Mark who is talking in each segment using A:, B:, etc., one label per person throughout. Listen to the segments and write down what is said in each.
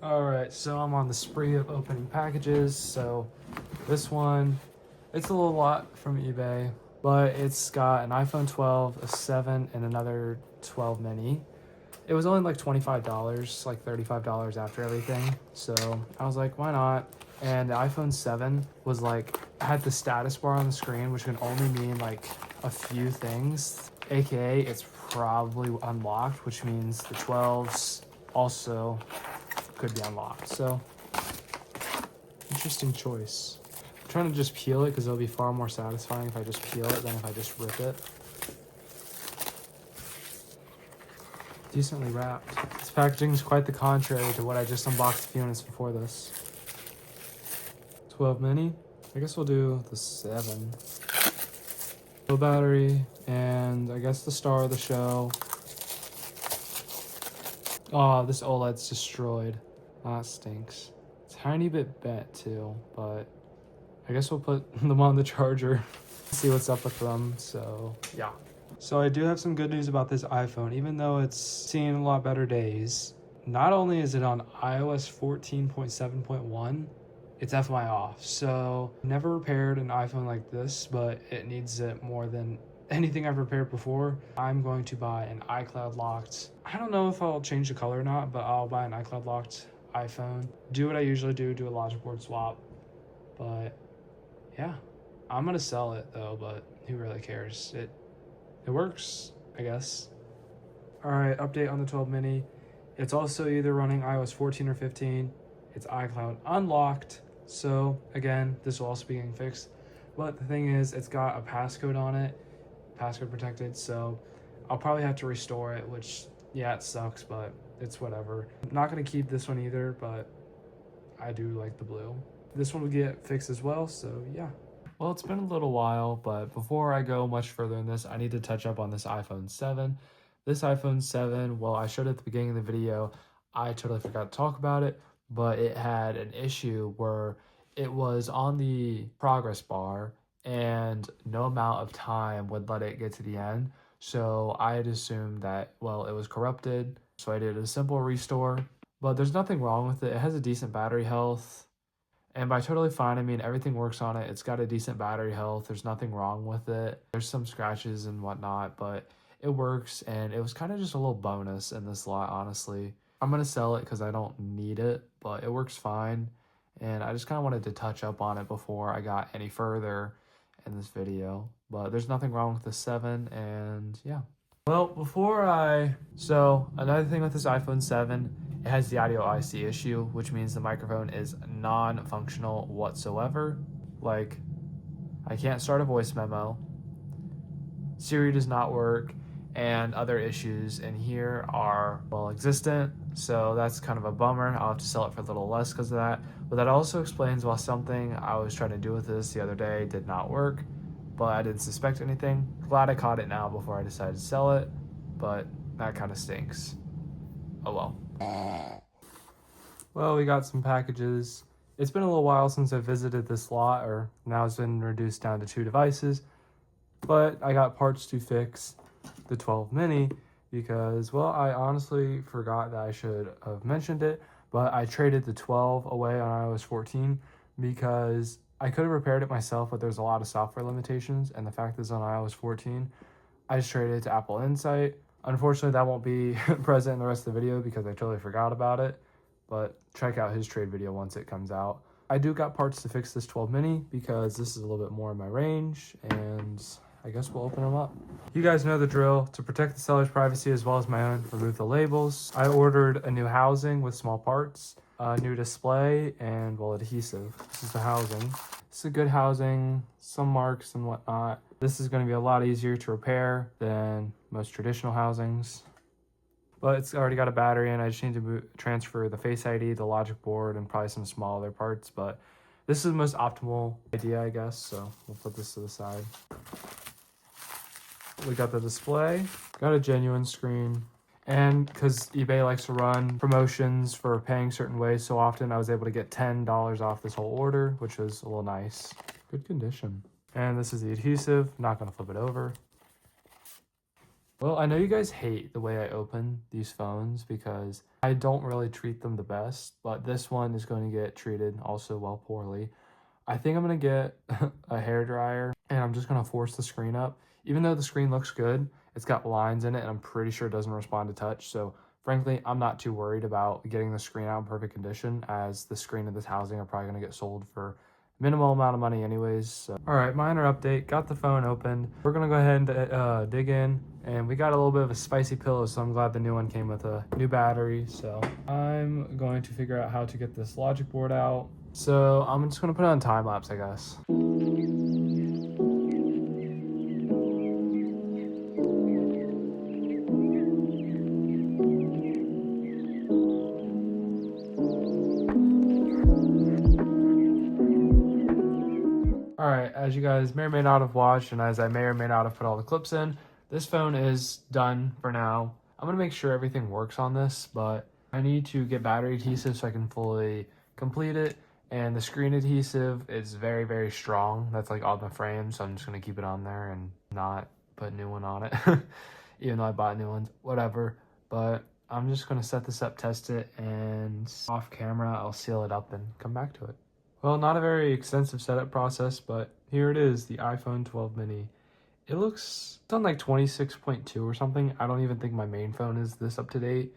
A: Alright, so I'm on the spree of opening packages. So this one, it's a little lot from eBay, but it's got an iPhone 12, a 7, and another 12 mini. It was only like $25, like $35 after everything. So I was like, why not? And the iPhone 7 was like, had the status bar on the screen, which can only mean like a few things. AKA, it's probably unlocked, which means the 12s also could be unlocked. So, interesting choice. I'm trying to just peel it because it'll be far more satisfying if I just peel it than if I just rip it. Decently wrapped. This packaging is quite the contrary to what I just unboxed a few minutes before this. 12 mini. I guess we'll do the 7. Low battery, and I guess the star of the show. Oh, this OLED's destroyed. That stinks. Tiny bit bent too, but I guess we'll put them on the charger, see what's up with them. So yeah. So I do have some good news about this iPhone, even though it's seen a lot better days. Not only is it on iOS 14.7.1, it's FMI off. So never repaired an iPhone like this, but it needs it more than anything I've repaired before. I'm going to buy an iCloud locked. I don't know if I'll change the color or not, but I'll buy an iCloud locked iPhone. Do what I usually do a logic board swap. But yeah, I'm gonna sell it though, but who really cares? It works, I guess. All right, update on the 12 mini. It's also either running iOS 14 or 15. It's iCloud unlocked. So again, this will also be getting fixed. But the thing is, it's got a passcode on it, passcode protected. So I'll probably have to restore it, which yeah, it sucks, but it's whatever. I'm not gonna keep this one either, but I do like the blue. This one will get fixed as well, so yeah. Well, it's been a little while, but before I go much further in this, I need to touch up on this iPhone 7. This iPhone 7, well, I showed it at the beginning of the video. I totally forgot to talk about it, but it had an issue where it was on the progress bar and no amount of time would let it get to the end. So I had assumed that, well, it was corrupted. So I did a simple restore, but there's nothing wrong with it. It has a decent battery health. And by totally fine, I mean everything works on it. It's got a decent battery health. There's nothing wrong with it. There's some scratches and whatnot, but it works. And it was kind of just a little bonus in this lot, honestly. I'm going to sell it because I don't need it, but it works fine. And I just kind of wanted to touch up on it before I got any further in this video. But there's nothing wrong with the 7, and yeah. Well, so another thing with this iPhone 7, it has the audio IC issue, which means the microphone is non-functional whatsoever. Like, I can't start a voice memo, Siri does not work, and other issues in here are, well, existent. So that's kind of a bummer. I'll have to sell it for a little less because of that. But that also explains why something I was trying to do with this the other day did not work, but I didn't suspect anything. Glad I caught it now before I decided to sell it, but that kind of stinks. Oh well. Well, we got some packages. It's been a little while since I visited this lot, or now it's been reduced down to 2 devices. But I got parts to fix the 12 mini because, well, I honestly forgot that I should have mentioned it, but I traded the 12 away on iOS 14 because I could have repaired it myself, but there's a lot of software limitations, and the fact that it's on iOS 14, I just traded it to Apple Insight. Unfortunately, that won't be present in the rest of the video because I totally forgot about it, but check out his trade video once it comes out. I do got parts to fix this 12 mini because this is a little bit more in my range, and I guess we'll open them up. You guys know the drill. To protect the seller's privacy as well as my own, remove the labels. I ordered a new housing with small parts, a new display, and, well, adhesive. This is the housing. It's a good housing, some marks and whatnot. This is going to be a lot easier to repair than most traditional housings. But it's already got a battery in. I just need to transfer the Face ID, the logic board, and probably some small other parts. But this is the most optimal idea, I guess. So we'll put this to the side. We got the display, got a genuine screen, and because eBay likes to run promotions for paying certain ways so often, I was able to get $10 off this whole order, which was a little nice. Good condition. And this is the adhesive. Not going to flip it over. Well, I know you guys hate the way I open these phones because I I don't really treat them the best, but this one is going to get treated also well poorly. I think I'm going to get a hair dryer and I'm just going to force the screen up. Even though the screen looks good, it's got lines in it and I'm pretty sure it doesn't respond to touch. So frankly, I'm not too worried about getting the screen out in perfect condition, as the screen of this housing are probably going to get sold for minimal amount of money anyways. So. All right, minor update, got the phone opened. We're going to go ahead and dig in, and we got a little bit of a spicy pillow, so I'm glad the new one came with a new battery. So I'm going to figure out how to get this logic board out. So I'm just gonna put it on time lapse, I guess. All right, as you guys may or may not have watched, and as I may or may not have put all the clips in, this phone is done for now. I'm gonna make sure everything works on this, but I need to get battery adhesive so I can fully complete it. And the screen adhesive is very, very strong. That's like on the frame, so I'm just gonna keep it on there and not put a new one on it. Even though I bought new ones, whatever. But I'm just gonna set this up, test it, and off camera, I'll seal it up and come back to it. Well, not a very extensive setup process, but here it is, the iPhone 12 mini. It looks, it's on like 26.2 or something. I don't even think my main phone is this up to date.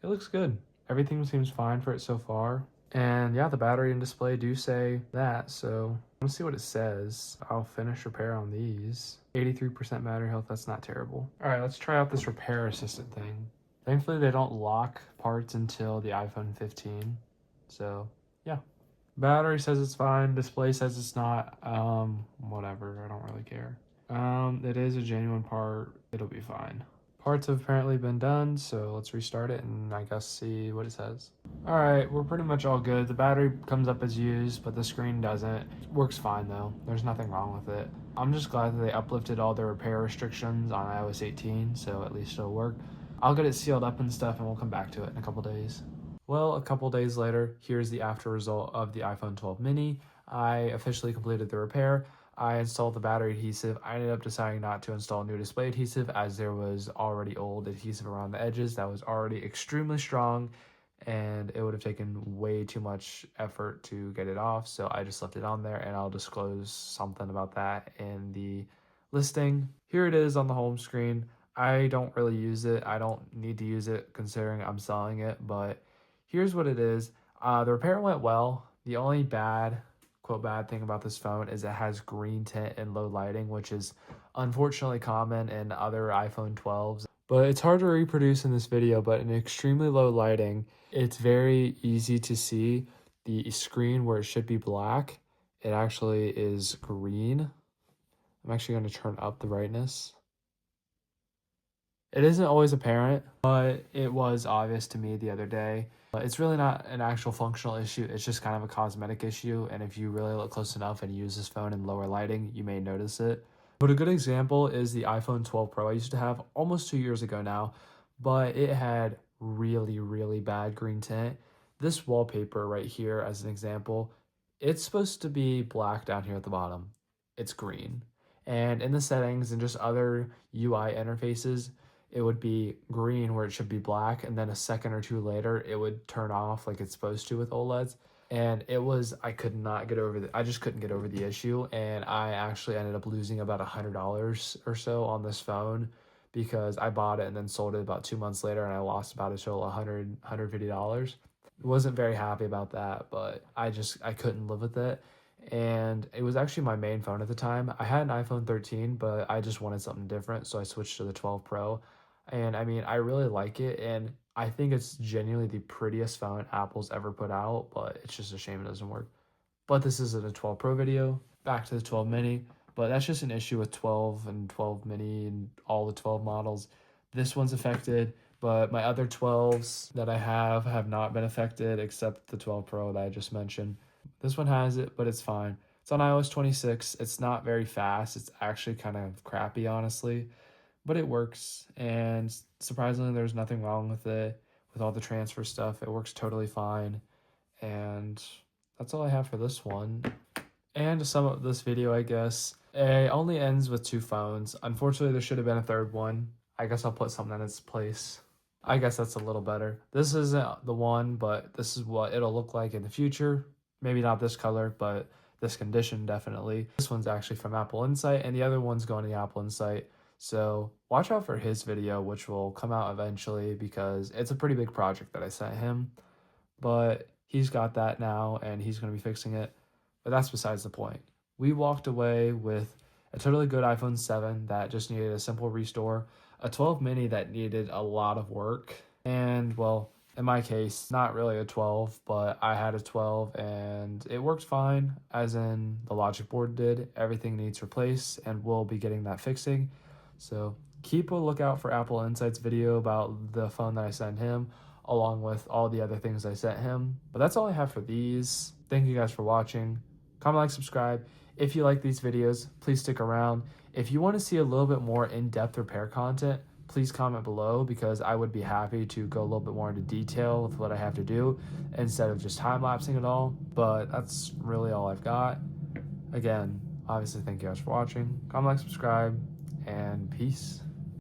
A: It looks good. Everything seems fine for it so far. And yeah, the battery and display do say that, so let's see what it says. I'll finish repair on these. 83% battery health, that's not terrible. All right, let's try out this repair assistant thing. Thankfully, they don't lock parts until the iPhone 15, so yeah. Battery says it's fine, display says it's not. Whatever, I don't really care. It is a genuine part, it'll be fine. Parts have apparently been done, so let's restart it and I guess see what it says. All right, we're pretty much all good. The battery comes up as used, but the screen doesn't. It works fine though, there's nothing wrong with it. I'm just glad that they uplifted all the repair restrictions on iOS 18, so at least it'll work. I'll get it sealed up and stuff and we'll come back to it in a couple days. Well, a couple days later, here's the after result of the iPhone 12 mini. I officially completed the repair. I installed the battery adhesive. I ended up deciding not to install new display adhesive, as there was already old adhesive around the edges that was already extremely strong and it would have taken way too much effort to get it off. So I just left it on there, and I'll disclose something about that in the listing. Here it is on the home screen. I don't really use it. I don't need to use it considering I'm selling it, but here's what it is. The repair went well. The only bad, quote, bad thing about this phone is it has green tint and low lighting, which is unfortunately common in other iPhone 12s. But it's hard to reproduce in this video, but in extremely low lighting, it's very easy to see the screen where it should be black. It actually is green. I'm actually going to turn up the brightness. It isn't always apparent, but it was obvious to me the other day. It's really not an actual functional issue, it's just kind of a cosmetic issue, and if you really look close enough and use this phone in lower lighting, you may notice it. But a good example is the iPhone 12 Pro I used to have almost 2 years ago now, but it had really, really bad green tint. This wallpaper right here, as an example, it's supposed to be black down here at the bottom. It's green. And in the settings and just other UI interfaces, it would be green where it should be black, and then a second or two later it would turn off like it's supposed to with OLEDs. And it was, I could not get over I just couldn't get over the issue, and I actually ended up losing about $100 or so on this phone because I bought it and then sold it about 2 months later, and I lost about a total of $150. Wasn't very happy about that, but I couldn't live with it. And it was actually my main phone at the time. I had an iPhone 13, but I just wanted something different, so I switched to the 12 Pro. And I mean, I really like it, and I think it's genuinely the prettiest phone Apple's ever put out, but it's just a shame it doesn't work. But this isn't a 12 Pro video. Back to the 12 mini, but that's just an issue with 12 and 12 mini and all the 12 models. This one's affected, but my other 12s that I have not been affected except the 12 Pro that I just mentioned. This one has it, but it's fine. It's on iOS 26. It's not very fast. It's actually kind of crappy, honestly, but it works. And surprisingly, there's nothing wrong with it. With all the transfer stuff, it works totally fine. And that's all I have for this one. And to sum up this video, I guess, it only ends with two phones. Unfortunately, there should have been a third one. I guess I'll put something in its place. I guess that's a little better. This isn't the one, but this is what it'll look like in the future. Maybe not this color, but this condition definitely. This one's actually from Apple Insight, and the other one's going to Apple Insight. So watch out for his video, which will come out eventually because it's a pretty big project that I sent him. But he's got that now, and he's going to be fixing it. But that's besides the point. We walked away with a totally good iPhone 7 that just needed a simple restore, a 12 mini that needed a lot of work, and well, in my case, not really a 12, but I had a 12 and it worked fine, as in the logic board did. Everything needs replaced, and we'll be getting that fixing. So keep a lookout for Apple Insight's video about the phone that I sent him, along with all the other things I sent him. But that's all I have for these. Thank you guys for watching. Comment, like, subscribe. If you like these videos, please stick around. If you want to see a little bit more in-depth repair content, please comment below because I would be happy to go a little bit more into detail with what I have to do instead of just time-lapsing it all. But that's really all I've got. Again, obviously, thank you guys for watching. Comment, like, subscribe, and peace.